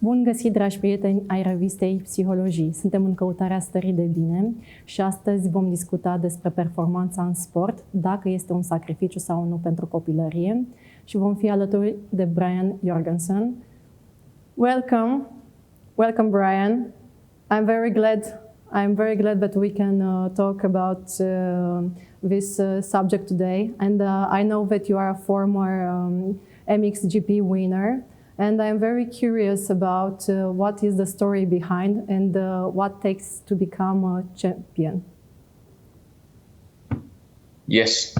Bun găsit, dragi prieteni ai revistei Psihologii! Suntem în căutarea stării de bine și astăzi vom discuta despre performanța în sport, dacă este un sacrificiu sau nu pentru copilărie, și vom fi alături de Brian Jorgensen. Welcome, Brian. I'm very glad that we can talk about this subject today. And I know that you are a former MXGP winner. And I'm very curious about what is the story behind and what takes to become a champion. Yes.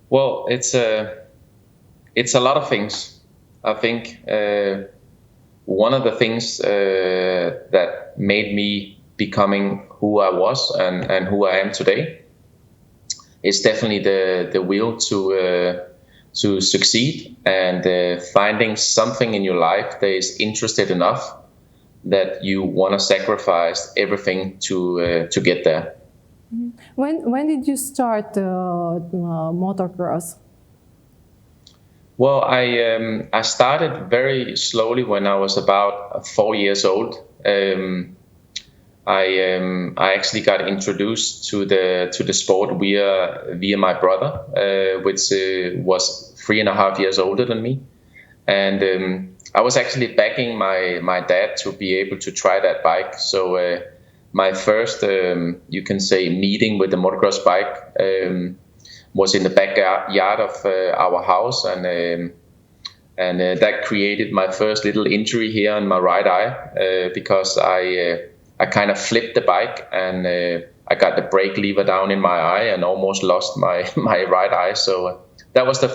Well, it's a lot of things. I think one of the things that made me becoming who I was and who I am today is definitely the will to succeed and finding something in your life that is interested enough that you want to sacrifice everything to get there. When did you start motocross? Well, I started very slowly when I was about 4 years old. I actually got introduced to the sport via my brother, which was 3.5 years older than me, and I was actually begging my dad to be able to try that bike. So my first, you can say, meeting with the motocross bike was in the backyard of our house, and that created my first little injury here on my right eye because I kind of flipped the bike and I got the brake lever down in my eye and almost lost my right eye. So that was the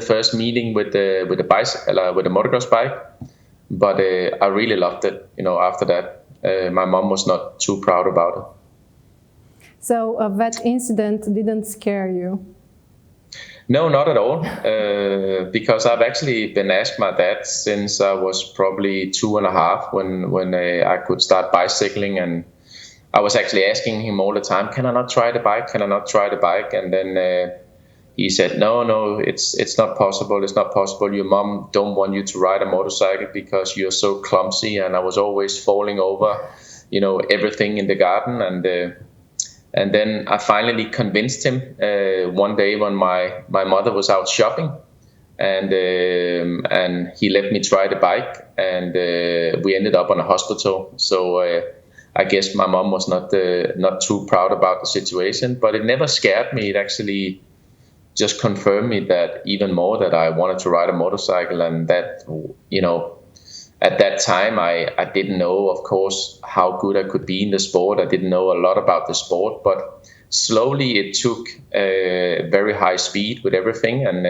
first meeting with the bicycle, with the motocross bike. But I really loved it. After that, my mom was not too proud about it. So that incident didn't scare you? No, not at all, because I've actually been asked my dad since I was probably 2.5 when I could start bicycling, and I was actually asking him all the time, can I not try the bike? Can I not try the bike? And then he said, no, it's not possible. It's not possible. Your mom don't want you to ride a motorcycle because you're so clumsy. And I was always falling over, everything in the garden. And then I finally convinced him one day when my mother was out shopping, and he let me try the bike, and we ended up on a hospital. So I guess my mom was not too proud about the situation, but it never scared me. It actually just confirmed me that even more that I wanted to ride a motorcycle, and that at that time, I didn't know, of course, how good I could be in the sport. I didn't know a lot about the sport, but slowly it took very high speed with everything. And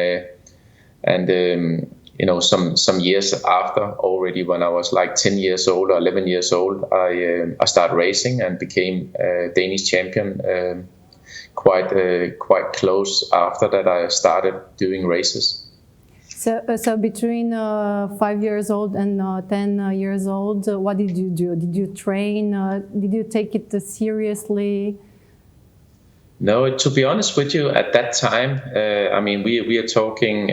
some years after, already when I was like 10 years old or 11 years old, I started racing and became Danish champion quite close after that I started doing races. So between 5 years old and 10 years old, what did you do? Did you train? Did you take it seriously? No, to be honest with you, at that time, we are talking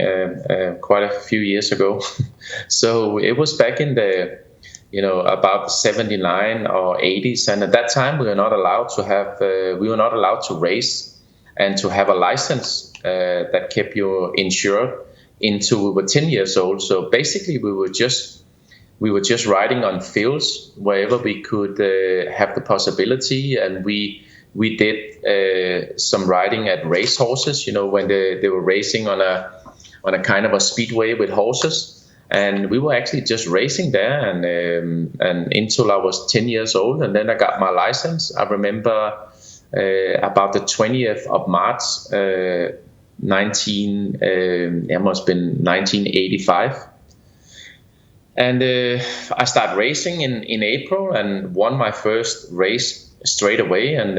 quite a few years ago. So it was back in the, about 79 or 80s, and at that time we were not allowed to race and to have a license that kept you insured until we were 10 years old. So basically we were just riding on fields wherever we could have the possibility, and we did some riding at race horses, when they were racing on a kind of a speedway with horses, and we were actually just racing there and until I was 10 years old, and then I got my license. I remember about the 20th of March 1985, and I started racing in April and won my first race straight away, and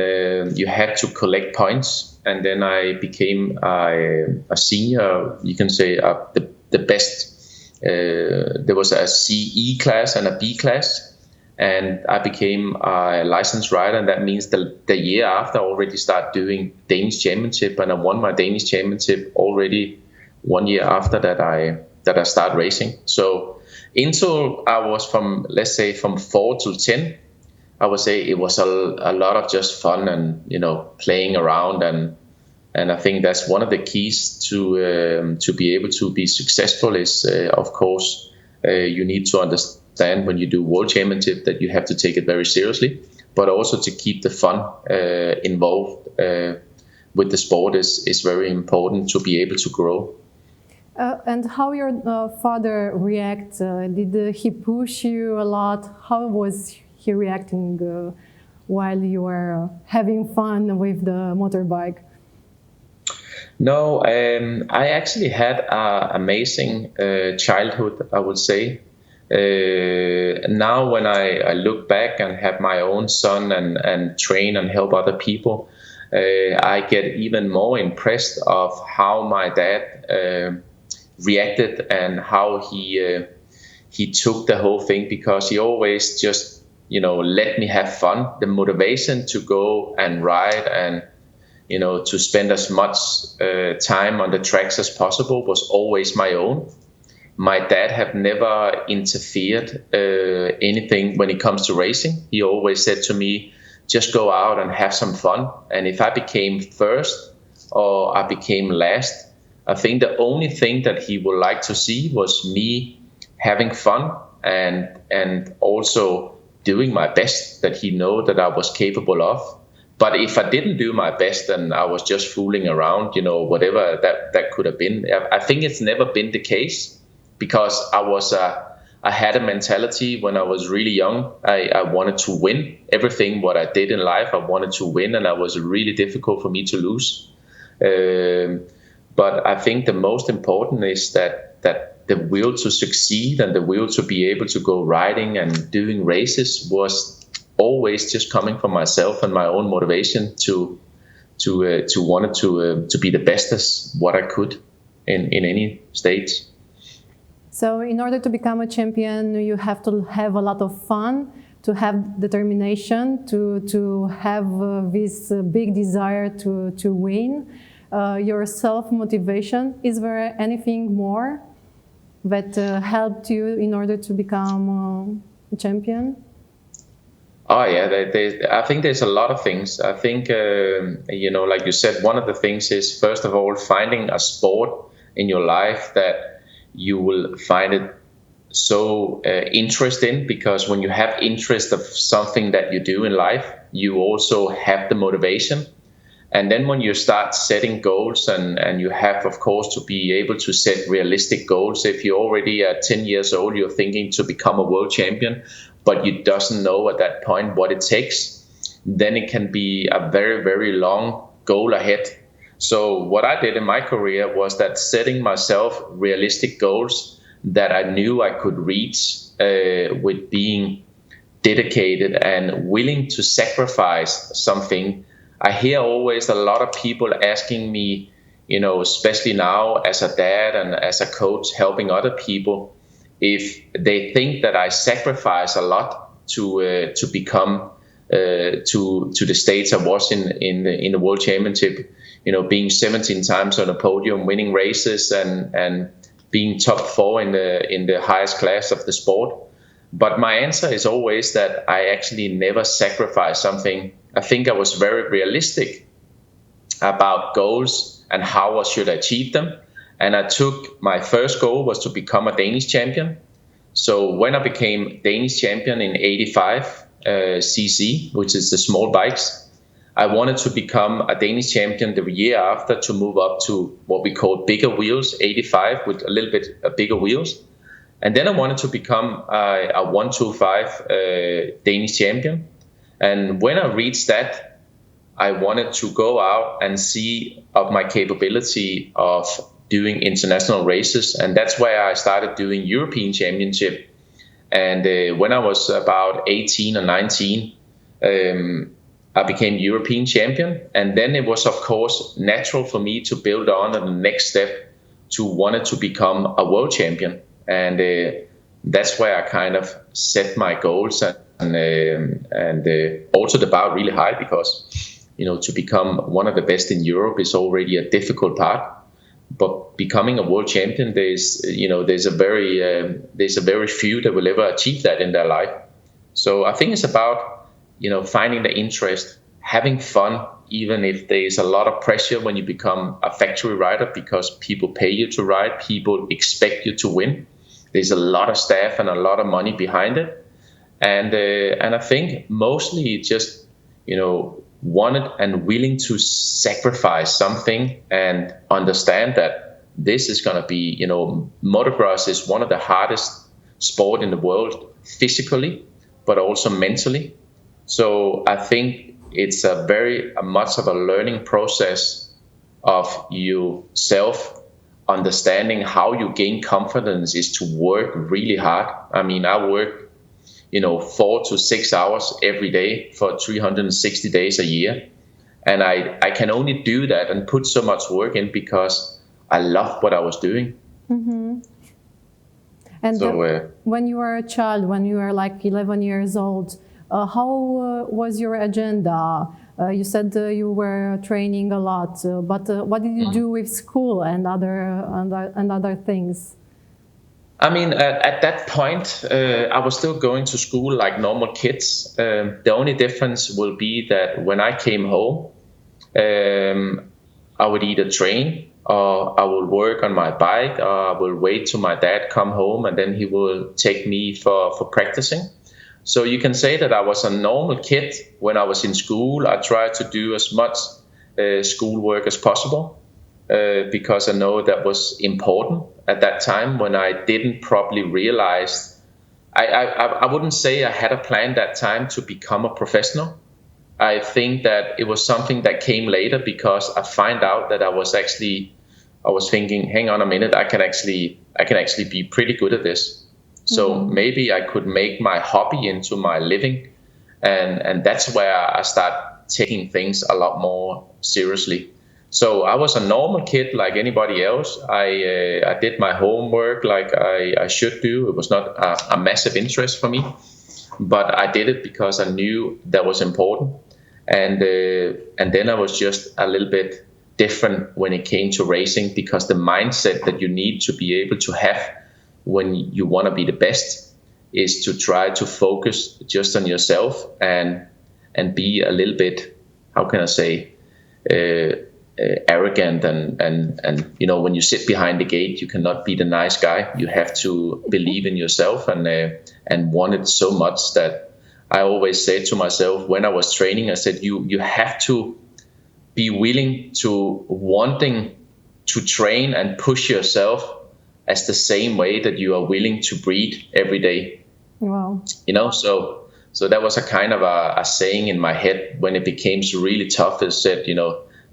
you had to collect points, and then I became a senior, you can say, the best. There was a CE class and a B class, and I became a licensed rider, and that means the year after I already started doing Danish championship, and I won my Danish championship already 1 year after that I started racing. So Until I was from, let's say, from 4 to 10, I would say it was a lot of just fun and, playing around. And I think that's one of the keys to be able to be successful is, of course, you need to understand when you do World Championship that you have to take it very seriously, but also to keep the fun involved with the sport is very important to be able to grow. And how your father react? Did he push you a lot? How was he reacting while you were having fun with the motorbike? No, I actually had an amazing childhood, I would say. Now when I look back and have my own son and train and help other people, I get even more impressed of how my dad reacted and how he took the whole thing, because he always just let me have fun. The motivation to go and ride and to spend as much time on the tracks as possible was always my own. My dad have never interfered anything when it comes to racing. He always said to me, just go out and have some fun. And if I became first or I became last, I think the only thing that he would like to see was me having fun and also doing my best that he know that I was capable of. But if I didn't do my best and I was just fooling around, whatever that could have been, I think it's never been the case, because I had a mentality when I was really young. I wanted to win everything what I did in life. I wanted to win, and it was really difficult for me to lose. But I think the most important is that the will to succeed and the will to be able to go riding and doing races was always just coming from myself and my own motivation to want to be the best as what I could in any stage. So in order to become a champion, you have to have a lot of fun, to have determination, to have this big desire to win. Your self-motivation, is there anything more that helped you in order to become a champion? Oh yeah, I think there's a lot of things. I think, like you said, one of the things is, first of all, finding a sport in your life that you will find it so interesting, because when you have interest of something that you do in life, you also have the motivation. And then when you start setting goals and you have, of course, to be able to set realistic goals. If you're already at 10 years old, you're thinking to become a world champion, but you doesn't know at that point what it takes, then it can be a very, very long goal ahead. So what I did in my career was that setting myself realistic goals that I knew I could reach with being dedicated and willing to sacrifice something. I hear always a lot of people asking me, especially now as a dad and as a coach helping other people, if they think that I sacrifice a lot to become to the stage I was in the World Championship, being 17 times on a podium, winning races and being top 4 in the highest class of the sport. But my answer is always that I actually never sacrificed something. I think I was very realistic about goals and how I should achieve them. And I took, my first goal was to become a Danish champion. So when I became Danish champion in 85 cc, which is the small bikes, I wanted to become a Danish champion the year after to move up to what we call bigger wheels, 85 with a little bit bigger wheels. And then I wanted to become a 125 Danish champion. And when I reached that, I wanted to go out and see of my capability of doing international races. And that's where I started doing European Championship. And when I was about 18 or 19, I became European champion. And then it was, of course, natural for me to build on the next step to wanted to become a world champion. And that's where I kind of set my goals and also the bar really high, because to become one of the best in Europe is already a difficult part. But becoming a world champion, there's a very few that will ever achieve that in their life. So I think it's about, finding the interest, having fun, even if there's a lot of pressure when you become a factory rider, because people pay you to ride, people expect you to win. There's a lot of staff and a lot of money behind it, and I think mostly just wanted and willing to sacrifice something and understand that this is going to be, motocross is one of the hardest sport in the world physically, but also mentally. So I think it's a very much of a learning process of yourself understanding how you gain confidence is to work really hard. I mean, I work 4 to 6 hours every day for 360 days a year. And I can only do that and put so much work in because I love what I was doing. Mm-hmm. And so, when you were a child, when you were like 11 years old, how was your agenda? You said you were training a lot, but what did you do with school and other things? I mean, at that point, I was still going to school like normal kids. The only difference will be that when I came home, I would either train or I would work on my bike, or I will wait till my dad come home and then he will take me for practicing. So you can say that I was a normal kid when I was in school. I tried to do as much schoolwork as possible because I know that was important at that time when I didn't probably realize. I wouldn't say I had a plan that time to become a professional. I think that it was something that came later because I find out that I was thinking, hang on a minute, I can actually be pretty good at this. So maybe I could make my hobby into my living, and that's where I start taking things a lot more seriously. So I was a normal kid like anybody else. I did my homework like I should do. It was not a massive interest for me, but I did it because I knew that was important. And then I was just a little bit different when it came to racing, because the mindset that you need to be able to have when you want to be the best is to try to focus just on yourself and be a little bit, how can I say, arrogant and when you sit behind the gate, you cannot be the nice guy. You have to believe in yourself and want it so much that I always say to myself when I was training, I said you have to be willing to wanting to train and push yourself as the same way that you are willing to breathe every day. Wow. So that was a kind of a saying in my head when it became really tough. It said,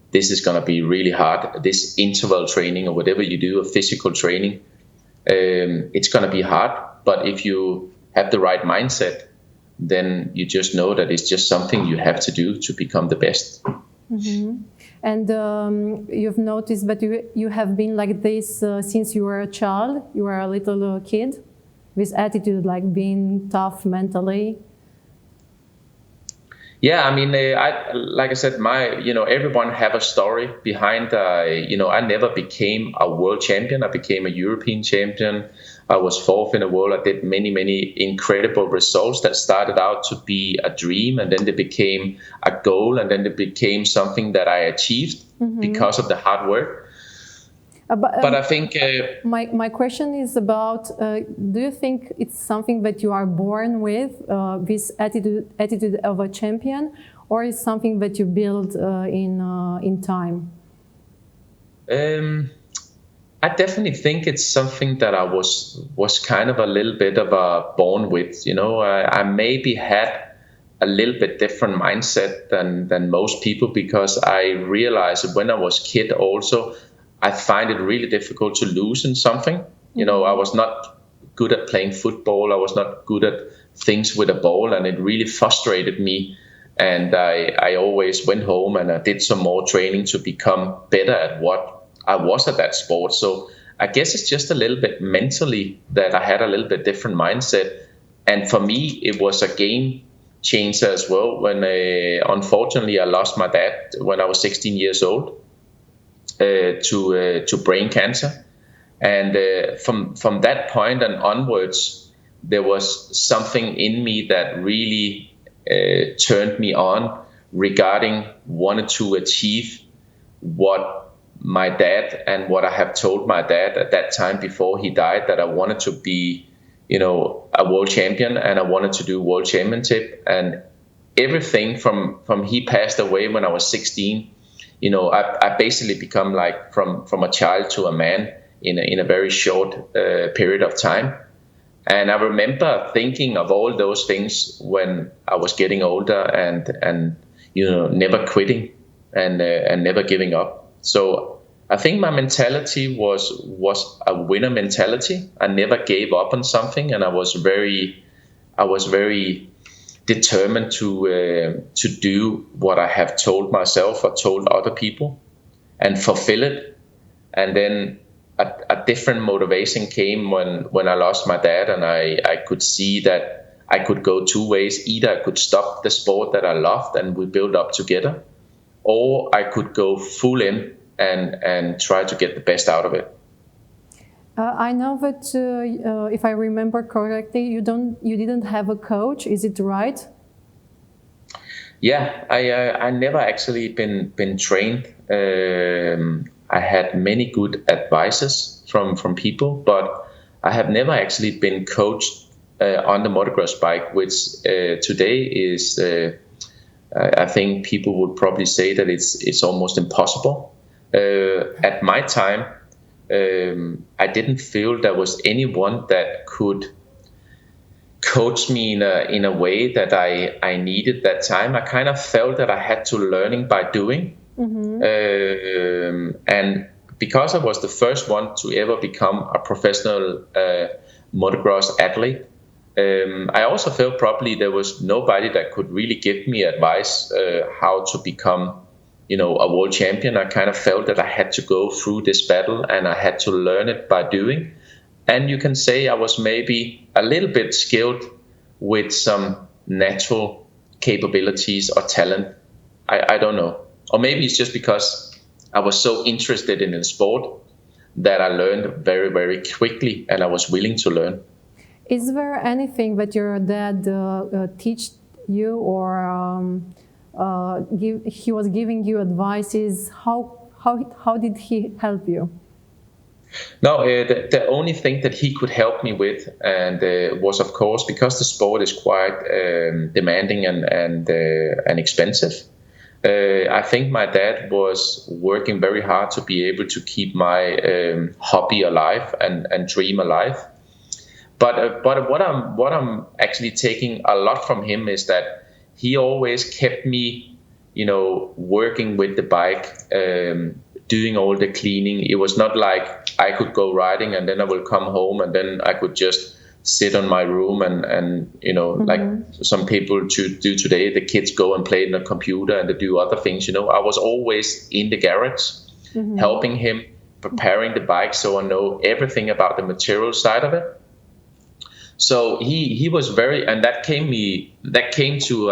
this is going to be really hard. This interval training or whatever you do, of physical training, it's going to be hard. But if you have the right mindset, then you just know that it's just something you have to do to become the best. Mm-hmm. And you've noticed that you have been like this since you were a child. You were a little kid with attitude, like being tough mentally. Yeah, I mean, like I said, everyone have a story behind. I never became a world champion. I became a European champion. I was fourth in the world. I did many, many incredible results that started out to be a dream, and then they became a goal, and then they became something that I achieved because of the hard work. But I think my question is about: do you think it's something that you are born with, this attitude of a champion, or is something that you build in time? I definitely think it's something that I was kind of a little bit of a born with. I maybe had a little bit different mindset than most people, because I realized when I was a kid also, I find it really difficult to lose in something. I was not good at playing football. I was not good at things with a ball, and it really frustrated me. And I always went home and I did some more training to become better at what I was at that sport. So I guess it's just a little bit mentally that I had a little bit different mindset. And for me, it was a game changer as well when unfortunately I lost my dad when I was 16 years old. to brain cancer. And from that point and onwards, there was something in me that really turned me on regarding wanting to achieve what my dad and what I have told my dad at that time before he died, that I wanted to be, a world champion, and I wanted to do world championship. And everything from he passed away when I was 16, I basically become like from a child to a man in a very short period of time. And I remember thinking of all those things when I was getting older, and never quitting and never giving up. So I think my mentality was a winner mentality. I never gave up on something, and I was very determined to do what I have told myself or told other people and fulfill it. And then a different motivation came when I lost my dad, and I could see that I could go two ways. Either I could stop the sport that I loved and we build up together, or I could go full in and try to get the best out of it. I know that if I remember correctly, you didn't have a coach. Is it right? Yeah, I never actually been trained. I had many good advices from people, but I have never actually been coached on the motocross bike, which today is, I think people would probably say that it's almost impossible. At my time, I didn't feel there was anyone that could coach me in a way that I needed that time. I kind of felt that I had to learning by doing. And because I was the first one to ever become a professional motocross athlete, I also felt probably there was nobody that could really give me advice how to become, a world champion. I kind of felt that I had to go through this battle, and I had to learn it by doing. And you can say I was maybe a little bit skilled with some natural capabilities or talent. I don't know. Or maybe it's just because I was so interested in the sport that I learned very, very quickly, and I was willing to learn. Is there anything that your dad teach you, or he was giving you advices? How did he help you? No, the only thing that he could help me with, and was, of course, because the sport is quite demanding and expensive. I think my dad was working very hard to be able to keep my hobby alive and dream alive. But what I'm actually taking a lot from him is that he always kept me, working with the bike, doing all the cleaning. It was not like I could go riding and then I will come home and then I could just sit on my room and like some people do today. The kids go and play in the computer and they do other things. I was always in the garage, helping him, preparing the bike, so I know everything about the material side of it. So he was very, and that came to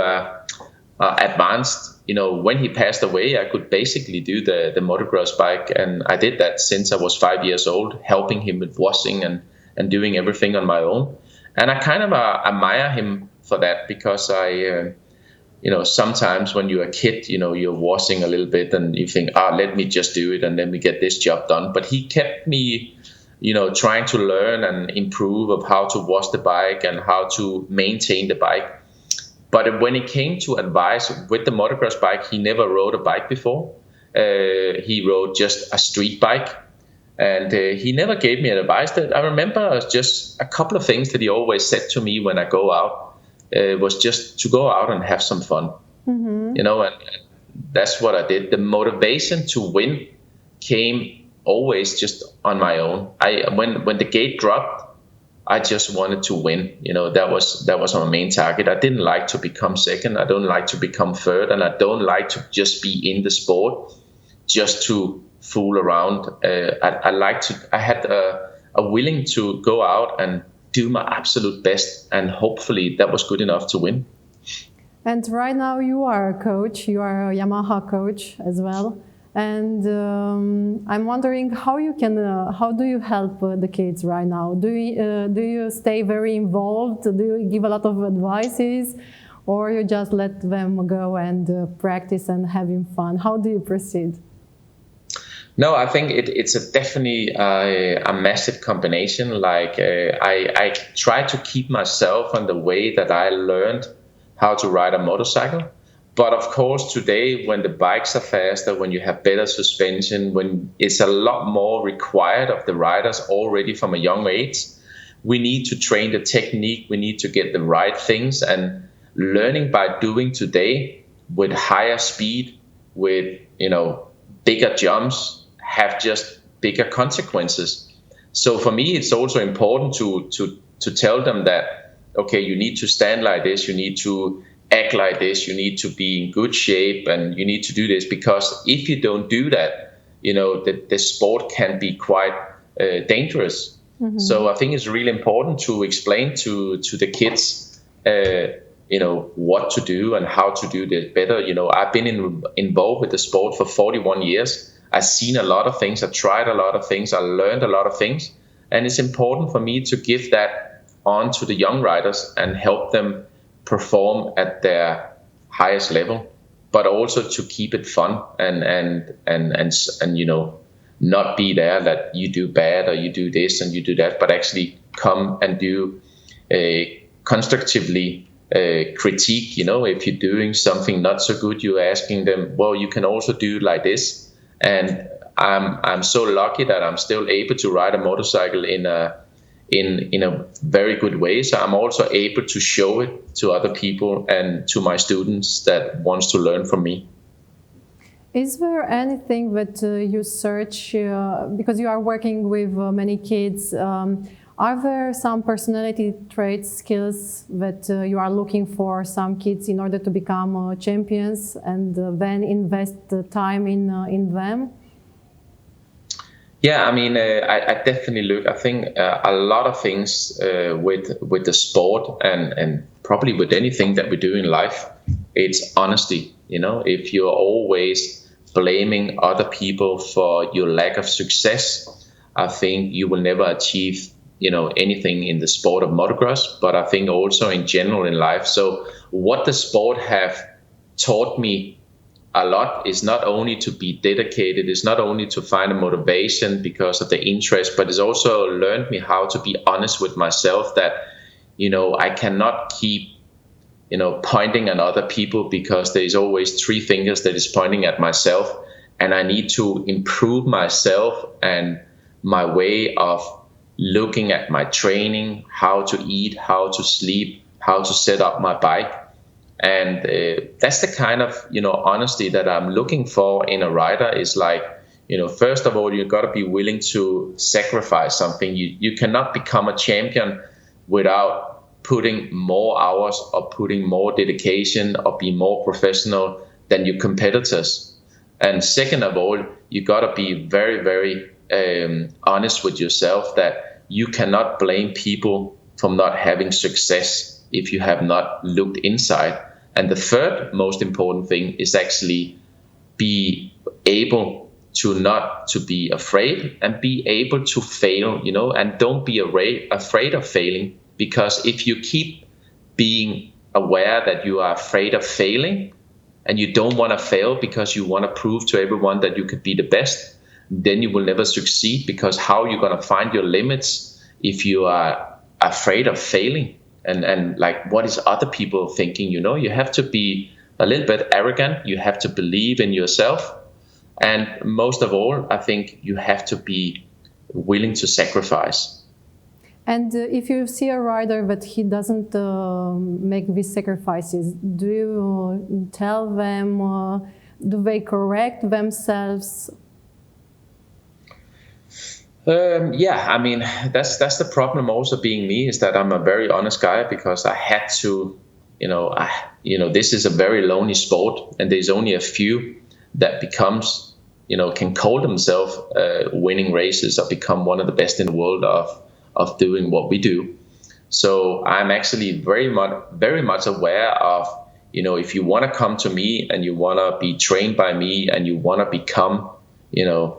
advanced. When he passed away, I could basically do the motocross bike, and I did that since I was 5 years old, helping him with washing and doing everything on my own. And I kind of admire him for that, because I, sometimes when you're a kid, you're washing a little bit and you think, let me just do it and then we get this job done. But he kept me, trying to learn and improve of how to wash the bike and how to maintain the bike. But when it came to advice with the motocross bike, he never rode a bike before. He rode just a street bike. And he never gave me advice. That I remember just a couple of things that he always said to me when I go out, was just to go out and have some fun. And that's what I did. The motivation to win came always just on my own. When the gate dropped, I just wanted to win. That was my main target. I didn't like to become second. I don't like to become third, and I don't like to just be in the sport just to fool around. I had a willing to go out and do my absolute best, and hopefully that was good enough to win. And right now you are a coach. You are a Yamaha coach as well. And I'm wondering how do you help the kids right now? Do you stay very involved? Do you give a lot of advices, or you just let them go and practice and having fun? How do you proceed? No, I think it's definitely a massive combination. Like I try to keep myself on the way that I learned how to ride a motorcycle. But of course, today when the bikes are faster, when you have better suspension, when it's a lot more required of the riders already from a young age, we need to train the technique. We need to get the right things, and learning by doing today with higher speed, with bigger jumps, have just bigger consequences. So for me, it's also important to tell them that, okay, you need to stand like this, you need to act like this, you need to be in good shape, and you need to do this, because if you don't do that, the sport can be quite dangerous. Mm-hmm. So I think it's really important to explain to the kids, what to do and how to do this better. I've been involved with the sport for 41 years. I've seen a lot of things. I tried a lot of things. I learned a lot of things. And it's important for me to give that on to the young riders and help them perform at their highest level, but also to keep it fun and not be there that you do bad or you do this and you do that, but actually come and do constructively critique. If you're doing something not so good, you're asking them, well, you can also do like this. And I'm so lucky that I'm still able to ride a motorcycle in a very good way. So I'm also able to show it to other people and to my students that wants to learn from me. Is there anything that you search, because you are working with many kids, are there some personality traits, skills that you are looking for some kids in order to become champions, and then invest the time in them? Yeah, I mean, I definitely look. I think a lot of things with the sport and probably with anything that we do in life, it's honesty. If you're always blaming other people for your lack of success, I think you will never achieve anything in the sport of motocross, but I think also in general in life. So what the sport have taught me a lot is not only to be dedicated, it's not only to find a motivation because of the interest, but it's also learned me how to be honest with myself, that I cannot keep pointing at other people, because there is always three fingers that is pointing at myself, and I need to improve myself and my way of looking at my training, how to eat, how to sleep, how to set up my bike. And that's the kind of honesty that I'm looking for in a rider. Is like, first of all, you got to be willing to sacrifice something. You cannot become a champion without putting more hours or putting more dedication or be more professional than your competitors. And second of all, you got to be very, very honest with yourself, that you cannot blame people from not having success if you have not looked inside. And the third most important thing is actually be able to not to be afraid and be able to fail, and don't be afraid of failing, because if you keep being aware that you are afraid of failing and you don't want to fail because you want to prove to everyone that you could be the best, then you will never succeed, because how are you going to find your limits if you are afraid of failing? And like, what is other people thinking? You have to be a little bit arrogant. You have to believe in yourself. And most of all, I think you have to be willing to sacrifice. And if you see a rider that he doesn't make these sacrifices, do you tell them, do they correct themselves? Yeah, I mean, that's the problem also being me, is that I'm a very honest guy, because I had to, this is a very lonely sport, and there's only a few that becomes, can call themselves winning races or become one of the best in the world of doing what we do. So I'm actually very much aware of, if you want to come to me and you want to be trained by me and you want to become,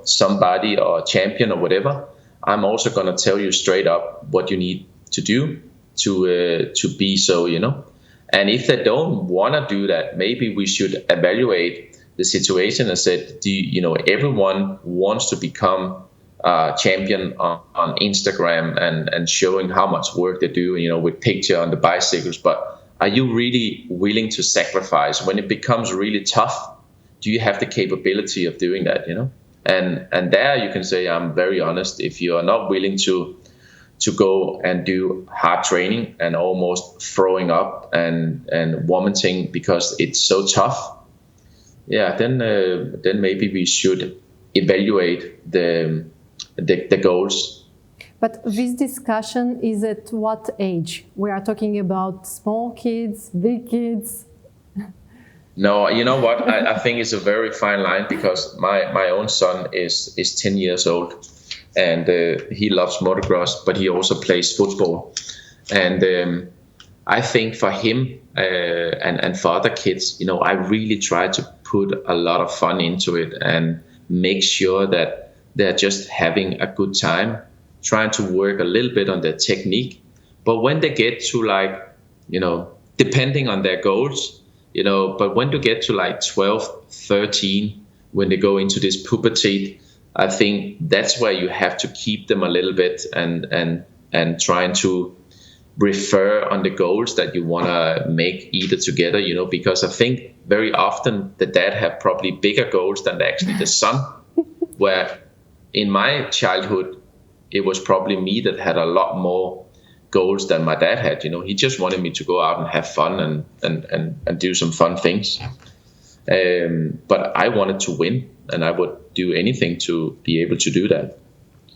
somebody or a champion or whatever, I'm also going to tell you straight up what you need to do to be so, And if they don't want to do that, maybe we should evaluate the situation and said, everyone wants to become a champion on Instagram and showing how much work they do, with picture on the bicycles. But are you really willing to sacrifice when it becomes really tough? Do you have the capability of doing that, And there you can say, I'm very honest, if you are not willing to go and do hard training and almost throwing up and vomiting because it's so tough, then maybe we should evaluate the goals. But this discussion is at what age? We are talking about small kids, big kids? No, you know what? I think it's a very fine line because my own son is 10 years old and he loves motocross, but he also plays football. And I think for him and for other kids, I really try to put a lot of fun into it and make sure that they're just having a good time, trying to work a little bit on their technique. But when they get to depending on their goals, but when they get to 12, 13, when they go into this puberty, I think that's where you have to keep them a little bit and trying to refer on the goals that you want to make either together, because I think very often the dad have probably bigger goals than actually the son, where in my childhood, it was probably me that had a lot more goals than my dad had. He just wanted me to go out and have fun and do some fun things. But I wanted to win, and I would do anything to be able to do that.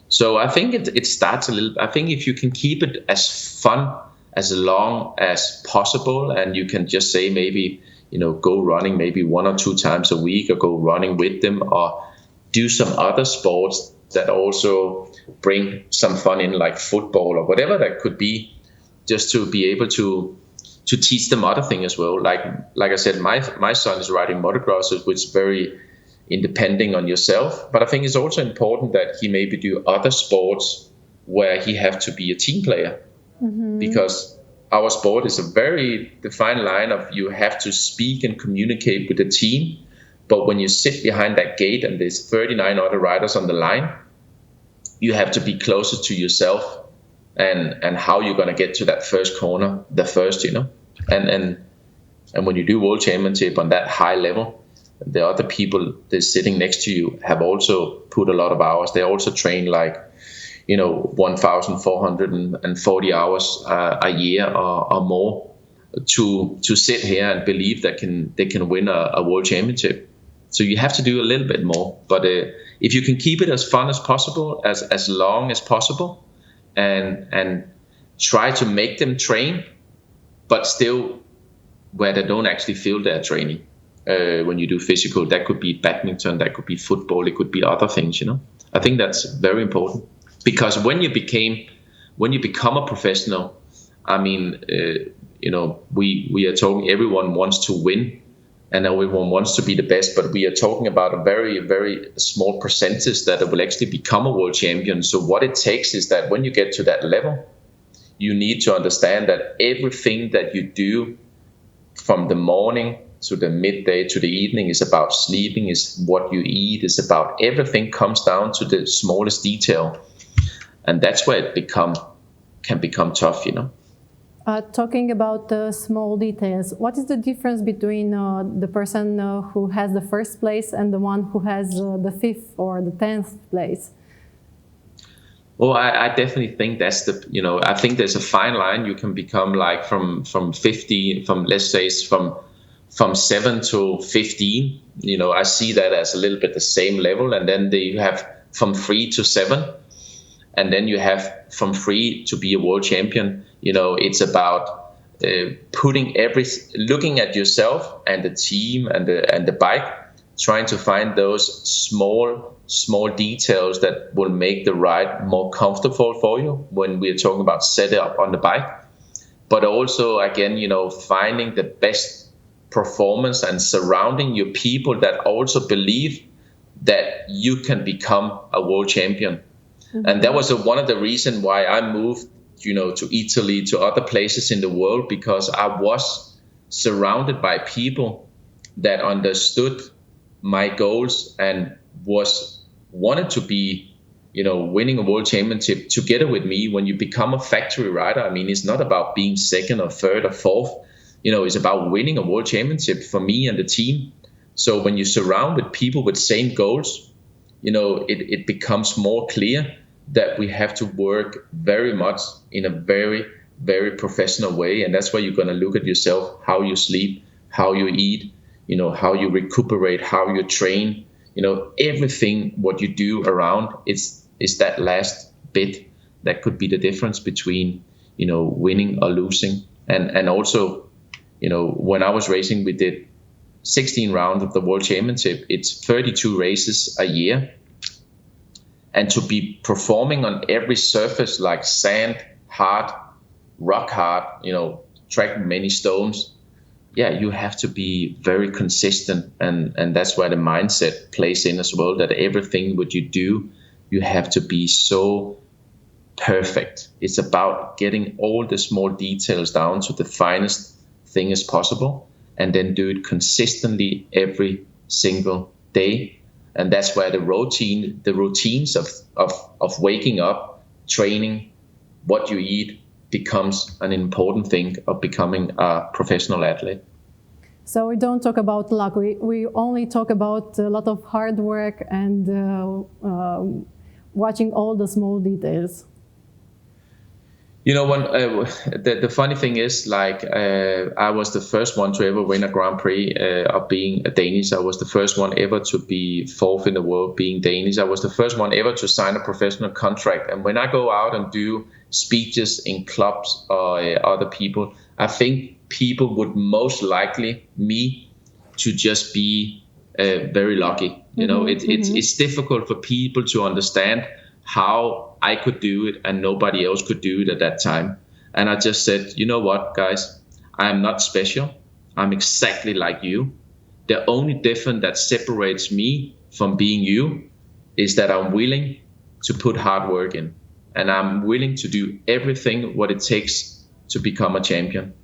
So I think it starts a little. I think if you can keep it as fun as long as possible, and you can just say maybe go running maybe 1 or 2 times a week, or go running with them, or do some other sports that also bring some fun in, like football or whatever that could be, just to be able to teach them other things as well. Like I said, my son is riding motocross, which is very independent on yourself. But I think it's also important that he maybe do other sports where he have to be a team player, because our sport is a very defined line of you have to speak and communicate with the team. But when you sit behind that gate and there's 39 other riders on the line, you have to be closer to yourself and how you're going to get to that first corner, the first, And when you do World Championship on that high level, the other people that's sitting next to you have also put a lot of hours. They also train 1,440 hours a year or more to sit here and believe that they can win a World Championship. So you have to do a little bit more, but if you can keep it as fun as possible, as long as possible, and try to make them train, but still where they don't actually feel they're training. When you do physical, that could be badminton, that could be football, it could be other things. I think that's very important, because when you become a professional, I mean, we are talking. Everyone wants to win. And everyone wants to be the best, but we are talking about a very, very small percentage that will actually become a world champion. So what it takes is that when you get to that level, you need to understand that everything that you do from the morning to the midday to the evening is about sleeping, is what you eat, is about everything comes down to the smallest detail. And that's where it can become tough, Talking about the small details, what is the difference between the person who has the first place and the one who has the 5th or the 10th place? Well, I definitely think that's I think there's a fine line. You can become from 50, let's say from 7 to 15. I see that as a little bit the same level. And then you have from 3 to 7. And then you have from 3 to be a world champion. It's about looking at yourself and the team and the bike, trying to find those small details that will make the ride more comfortable for you when we're talking about setup on the bike. But also, again, finding the best performance and surrounding you people that also believe that you can become a world champion. Mm-hmm. And that was one of the reasons why I moved, to Italy, to other places in the world, because I was surrounded by people that understood my goals and wanted to be, winning a world championship together with me. When you become a factory rider, I mean, it's not about being second or third or fourth. It's about winning a world championship for me and the team. So when you surround with people with same goals, it becomes more clear that we have to work very much in a very, very professional way. And that's where you're going to look at yourself, how you sleep, how you eat, how you recuperate, how you train, everything what you do around is that last bit that could be the difference between, winning or losing. And also, when I was racing, we did 16 rounds of the World Championship. It's 32 races a year. And to be performing on every surface like sand, hard, rock hard, track many stones, you have to be very consistent. And that's where the mindset plays in as well, that everything what you do, you have to be so perfect. It's about getting all the small details down to the finest thing as possible, and then do it consistently every single day. And that's where the routines of waking up, training, what you eat becomes an important thing of becoming a professional athlete. So we don't talk about luck. We only talk about a lot of hard work and watching all the small details. When the funny thing is, I was the first one to ever win a Grand Prix of being a Danish. I was the first one ever to be fourth in the world being Danish. I was the first one ever to sign a professional contract. And when I go out and do speeches in clubs or other people, I think people would most likely me to just be very lucky. It's difficult for people to understand how I could do it and nobody else could do it at that time. And I just said, you know what, guys, I am not special. I'm exactly like you. The only difference that separates me from being you is that I'm willing to put hard work in. And I'm willing to do everything what it takes to become a champion.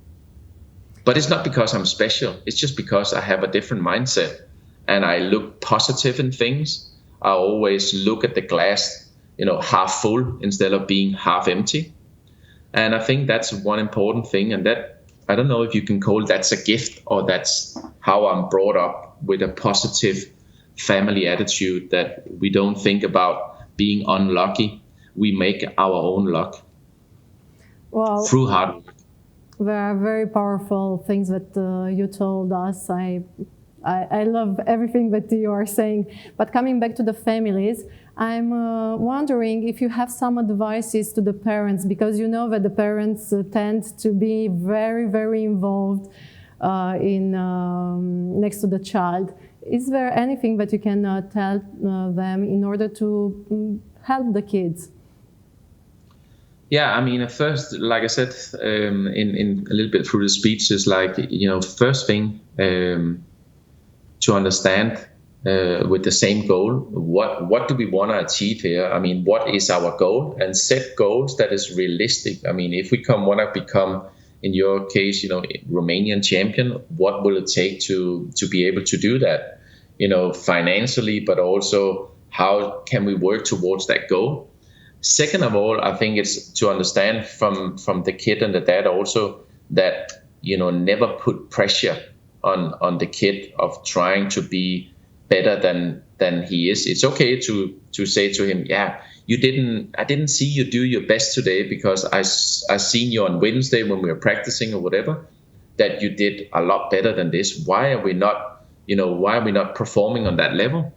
But it's not because I'm special. It's just because I have a different mindset. And I look positive in things. I always look at the glass half full instead of being half empty. And I think that's one important thing. And that, I don't know if you can call that's a gift or that's how I'm brought up, with a positive family attitude, that we don't think about being unlucky. We make our own luck through hard work. There are very powerful things that you told us. I love everything that you are saying. But coming back to the families, I'm wondering if you have some advices to the parents, because you know that the parents tend to be very, very involved in next to the child. Is there anything that you can tell them in order to help the kids? Yeah, I mean, at first, like I said, in a little bit through the speech, is first thing to understand with the same goal, what do we want to achieve here? I mean, what is our goal? And set goals that is realistic. I mean, if we want to become, in your case, Romanian champion, what will it take to be able to do that? Financially, but also how can we work towards that goal? Second of all, I think it's to understand from the kid and the dad also that, never put pressure on the kid of trying to be better than he is. It's okay to say to him, I didn't see you do your best today because I seen you on Wednesday when we were practicing or whatever, that you did a lot better than this. Why are we not performing on that level?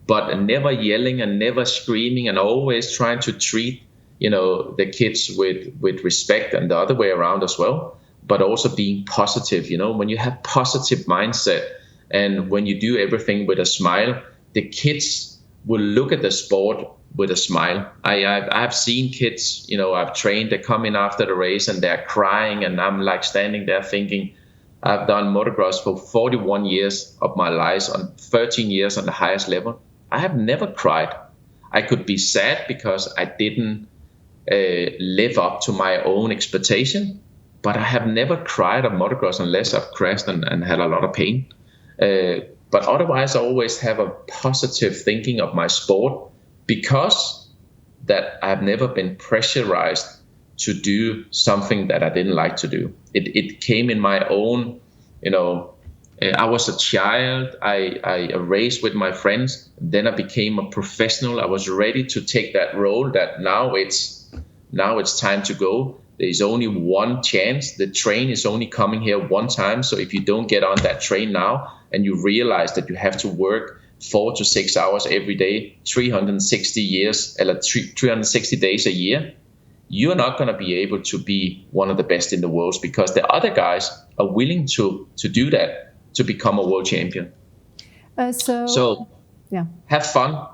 But never yelling and never screaming, and always trying to treat, the kids with respect, and the other way around as well. But also being positive, when you have positive mindset and when you do everything with a smile, the kids will look at the sport with a smile. I've seen kids, I've trained, they come in after the race and they're crying, and I'm like standing there thinking, I've done motocross for 41 years of my life, on 13 years on the highest level. I have never cried. I could be sad because I didn't live up to my own expectation, but I have never cried on motocross unless I've crashed and had a lot of pain. But otherwise, I always have a positive thinking of my sport because that I've never been pressurized to do something that I didn't like to do. It came in my own, I was a child, I raced with my friends, then I became a professional. I was ready to take that role that now it's time to go. There's only one chance. The train is only coming here one time. So if you don't get on that train now and you realize that you have to work 4 to 6 hours every day, 360 days a year, you're not going to be able to be one of the best in the world because the other guys are willing to do that, to become a world champion. So have fun.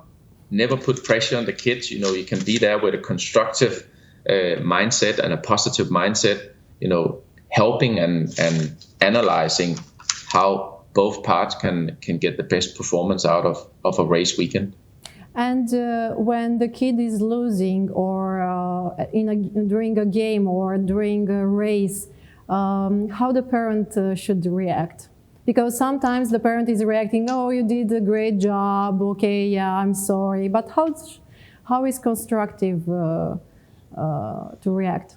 Never put pressure on the kids. You can be there with a constructive mindset and a positive mindset, helping and analyzing how both parts can get the best performance out of a race weekend. And when the kid is losing or during a game or during a race, how the parent should react? Because sometimes the parent is reacting, oh, you did a great job, okay, yeah, I'm sorry. But how is constructive to react?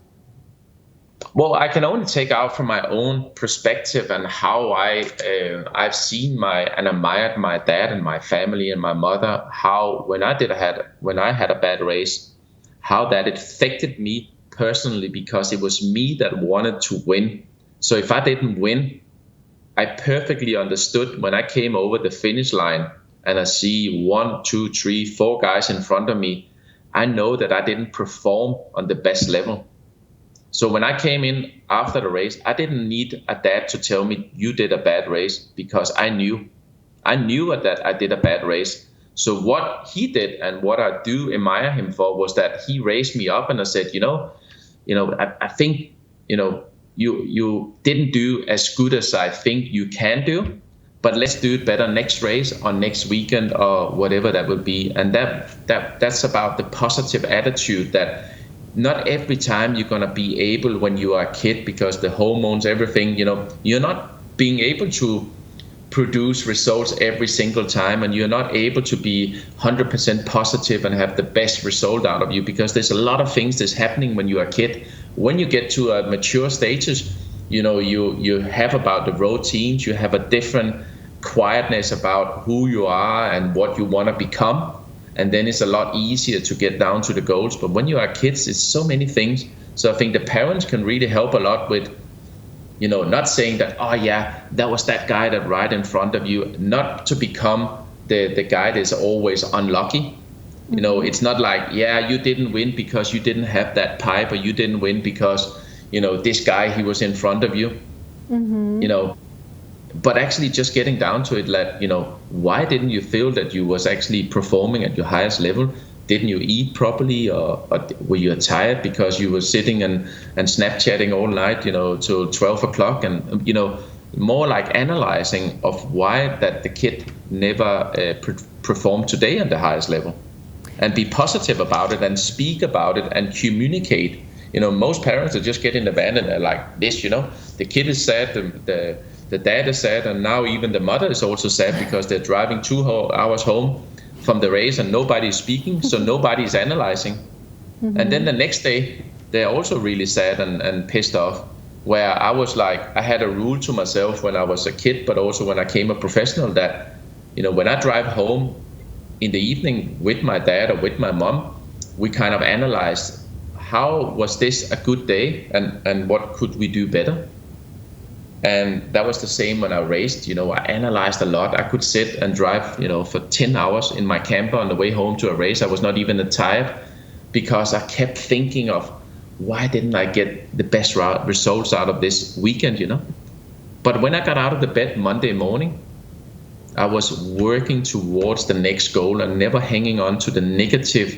Well, I can only take out from my own perspective and how I've seen and admired my dad and my family and my mother. How when I had a bad race, how that affected me personally because it was me that wanted to win. So if I didn't win, I perfectly understood when I came over the finish line and I see 1, 2, 3, 4 guys in front of me. I know that I didn't perform on the best level. So when I came in after the race, I didn't need a dad to tell me you did a bad race because I knew that I did a bad race. So what he did and what I do admire him for was that he raised me up and I said, I think, you didn't do as good as I think you can do, but let's do it better next race or next weekend or whatever that will be. And that's about the positive attitude that not every time you're going to be able when you are a kid because the hormones, everything, you're not being able to produce results every single time and you're not able to be 100% positive and have the best result out of you because there's a lot of things that's happening when you're a kid. When you get to a mature status, you have about the routines, you have a different quietness about who you are and what you want to become. And then it's a lot easier to get down to the goals. But when you are kids, it's so many things. So I think the parents can really help a lot with, not saying that, oh yeah, that was that guy that right in front of you, not to become the guy that's always unlucky. It's not like, yeah, you didn't win because you didn't have that pipe or you didn't win because, this guy, he was in front of you, But actually just getting down to it, why didn't you feel that you was actually performing at your highest level? Didn't you eat properly or were you tired because you were sitting and Snapchatting all night, till 12 o'clock? And, more like analyzing of why that the kid never performed today at the highest level. And be positive about it and speak about it and communicate. Most parents are just get in the van and they're like this, the kid is sad, the dad is sad, and now even the mother is also sad because they're driving 2 hours home from the race and nobody is speaking, so nobody is analyzing. Mm-hmm. And then the next day, they're also really sad and pissed off, where I was like, I had a rule to myself when I was a kid, but also when I became a professional that, when I drive home in the evening with my dad or with my mom, we kind of analyzed how was this a good day and what could we do better? And that was the same when I raced. I analyzed a lot. I could sit and drive, for 10 hours in my camper on the way home to a race. I was not even tired because I kept thinking of why didn't I get the best results out of this weekend, But when I got out of the bed Monday morning, I was working towards the next goal and never hanging on to the negative,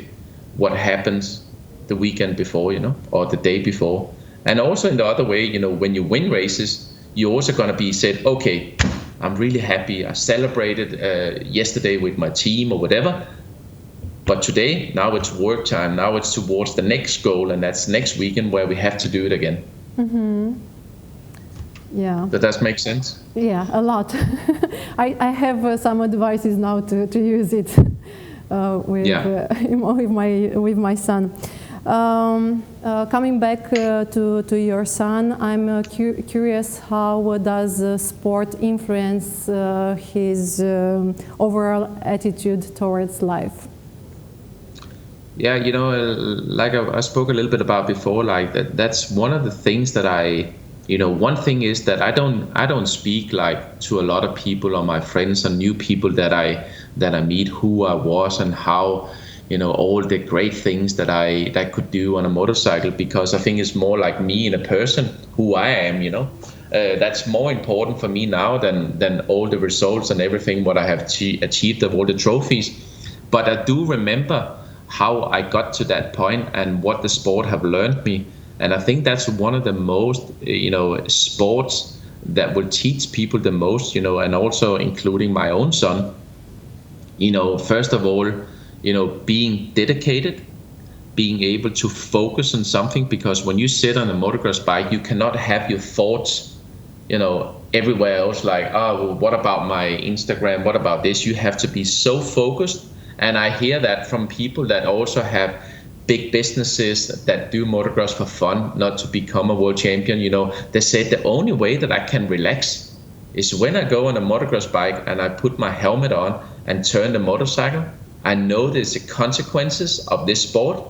what happens the weekend before, or the day before. And also in the other way, when you win races, you're also going to be said, okay, I'm really happy. I celebrated yesterday with my team or whatever. But today, now it's work time. Now it's towards the next goal, and that's next weekend where we have to do it again. Yeah. Does that make sense? Yeah, a lot. I have some advices now to use it with my son. Coming back to your son, I'm curious, how does sport influence his overall attitude towards life? Yeah, like I spoke a little bit about before, like that's one of the things that one thing is that I don't speak like to a lot of people or my friends and new people that I meet who I was and how, all the great things that I could do on a motorcycle, because I think it's more like me and a person who I am, that's more important for me now than all the results and everything what I have achieved of all the trophies. But I do remember how I got to that point and what the sport have learned me. And I think that's one of the most, sports that will teach people the most, and also including my own son, first of all, being dedicated, being able to focus on something, because when you sit on a motocross bike, you cannot have your thoughts, everywhere else, like, oh, well, what about my Instagram? What about this? You have to be so focused. And I hear that from people that also have big businesses that do motocross for fun, not to become a world champion. They said the only way that I can relax is when I go on a motocross bike and I put my helmet on and turn the motorcycle. I know there's the consequences of this sport.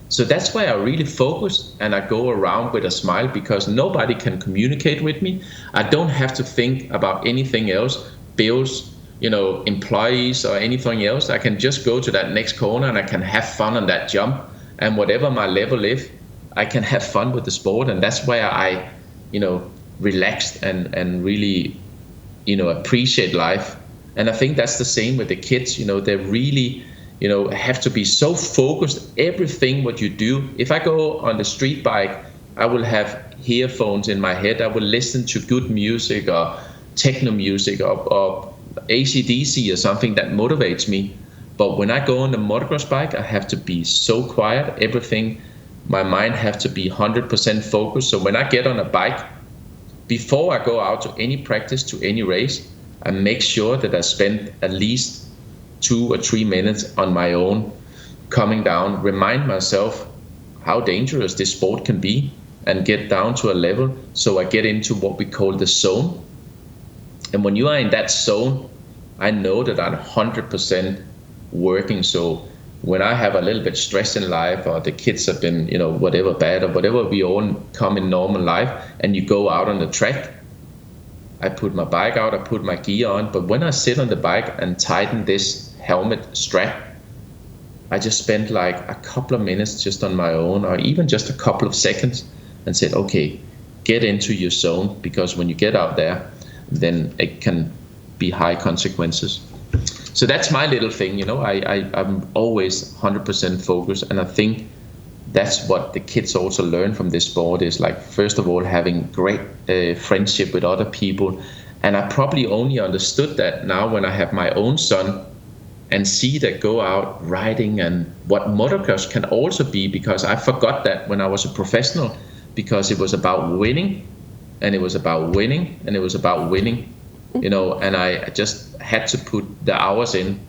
So that's why I really focus and I go around with a smile, because nobody can communicate with me. I don't have to think about anything else, bills, employees or anything else. I can just go to that next corner and I can have fun on that jump. And whatever my level is, I can have fun with the sport. And that's where I, relaxed and really, appreciate life. And I think that's the same with the kids. They really, have to be so focused. Everything what you do. If I go on the street bike, I will have earphones in my head. I will listen to good music or techno music or AC/DC or something that motivates me. But when I go on the motocross bike, I have to be so quiet. Everything, my mind have to be 100% focused. So when I get on a bike, before I go out to any practice, to any race, I make sure that I spend at least 2 or 3 minutes on my own, coming down, remind myself how dangerous this sport can be, and get down to a level so I get into what we call the zone. And when you are in that zone, I know that I'm 100% working. So when I have a little bit stress in life, or the kids have been, whatever bad, or whatever we all come in normal life, and you go out on the track, I put my bike out, I put my gear on. But when I sit on the bike and tighten this helmet strap, I just spent like a couple of minutes just on my own, or even just a couple of seconds, and said, okay, get into your zone, because when you get out there, then it can be high consequences. So that's my little thing, I'm always 100% focused. And I think that's what the kids also learn from this sport, is like, first of all, having great friendship with other people. And I probably only understood that now when I have my own son and see that go out riding, and what motocross can also be, because I forgot that when I was a professional, because it was about winning, and it was about winning, and it was about winning, and I just had to put the hours in.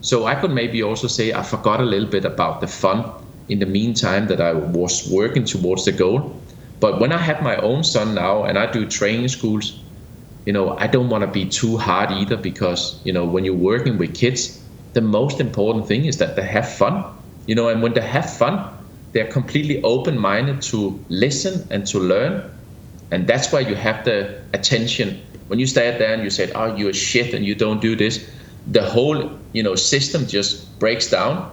So I could maybe also say I forgot a little bit about the fun in the meantime that I was working towards the goal. But when I have my own son now and I do training schools, I don't want to be too hard either, because, when you're working with kids, the most important thing is that they have fun, and when they have fun, they're completely open-minded to listen and to learn. And that's why you have the attention. When you stand there and you say, oh, you're shit and you don't do this, the whole, system just breaks down,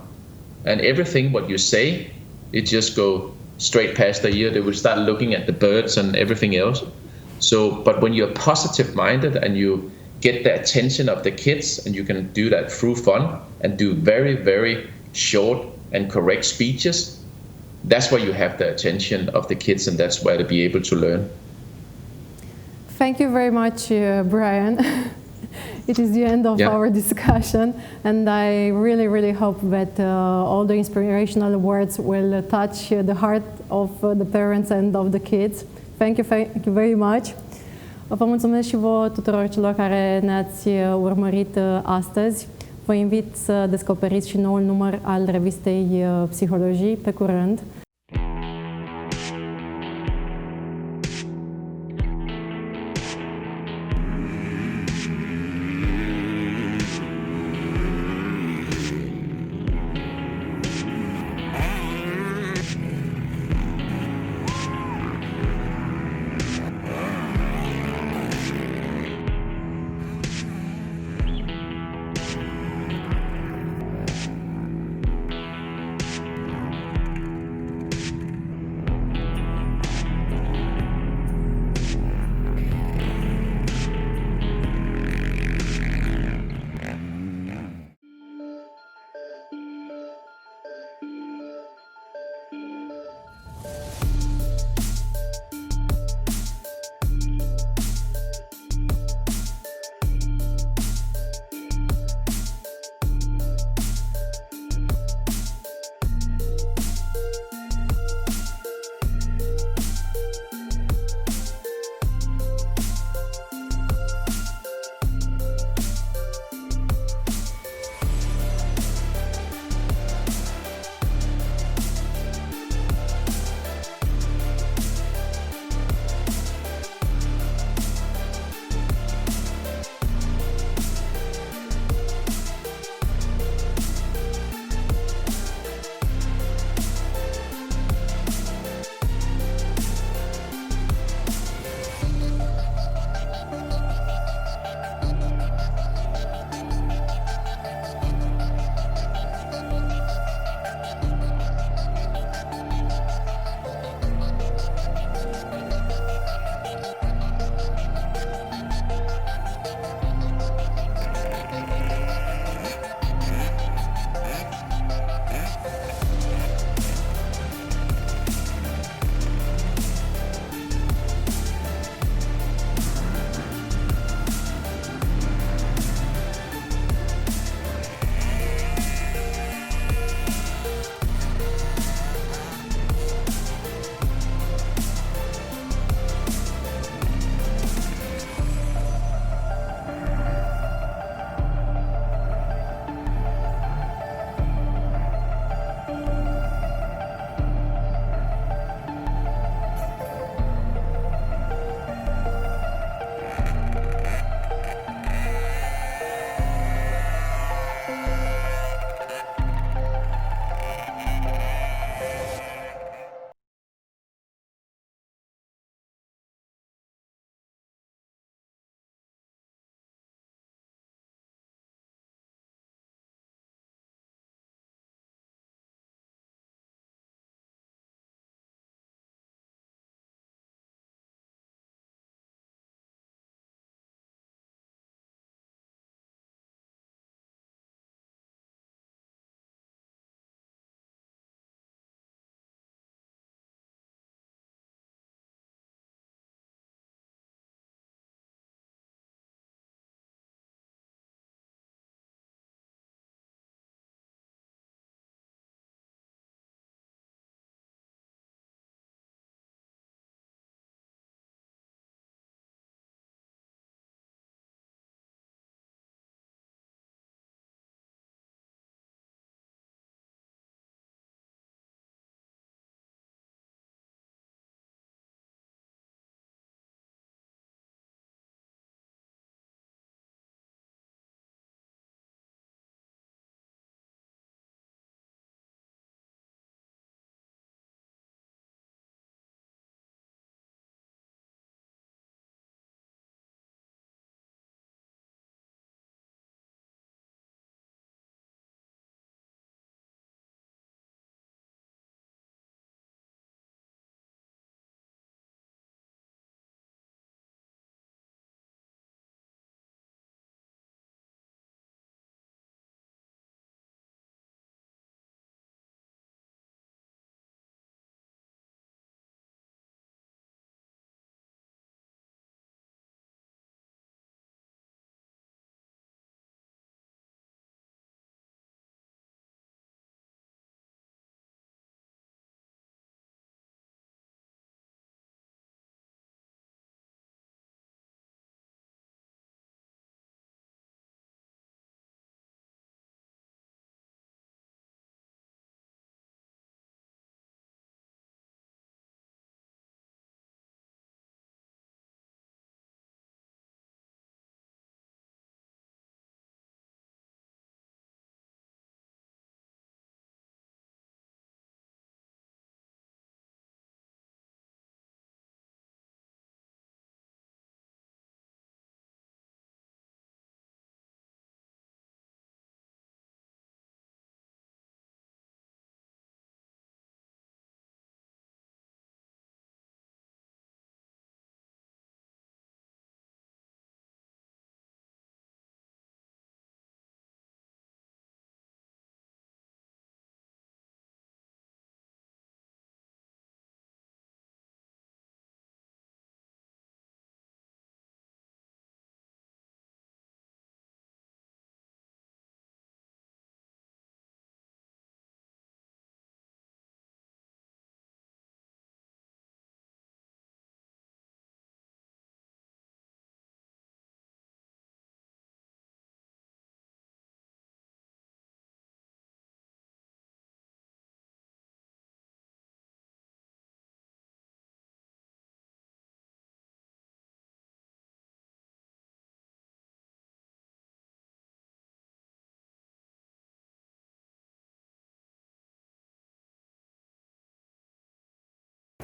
and everything what you say, it just go straight past their ear. They will start looking at the birds and everything else. So, but when you're positive minded and you get the attention of the kids, and you can do that through fun and do very, very short and correct speeches, that's where you have the attention of the kids, and that's where to be able to learn. Thank you very much, Brian. It is the end of our discussion, and I really, really hope that all the inspirational words will touch the heart of the parents and of the kids. Thank you very much. Vă mulțumesc și vouă tuturor celor care ne-ați urmărit astăzi. Vă invit să descoperiți și noul număr al revistei Psihologii pe curând.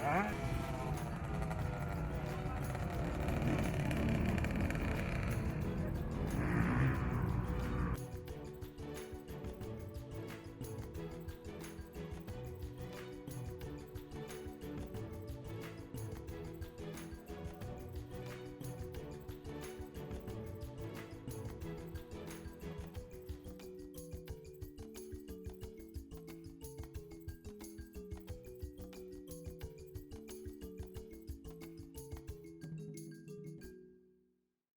Ah.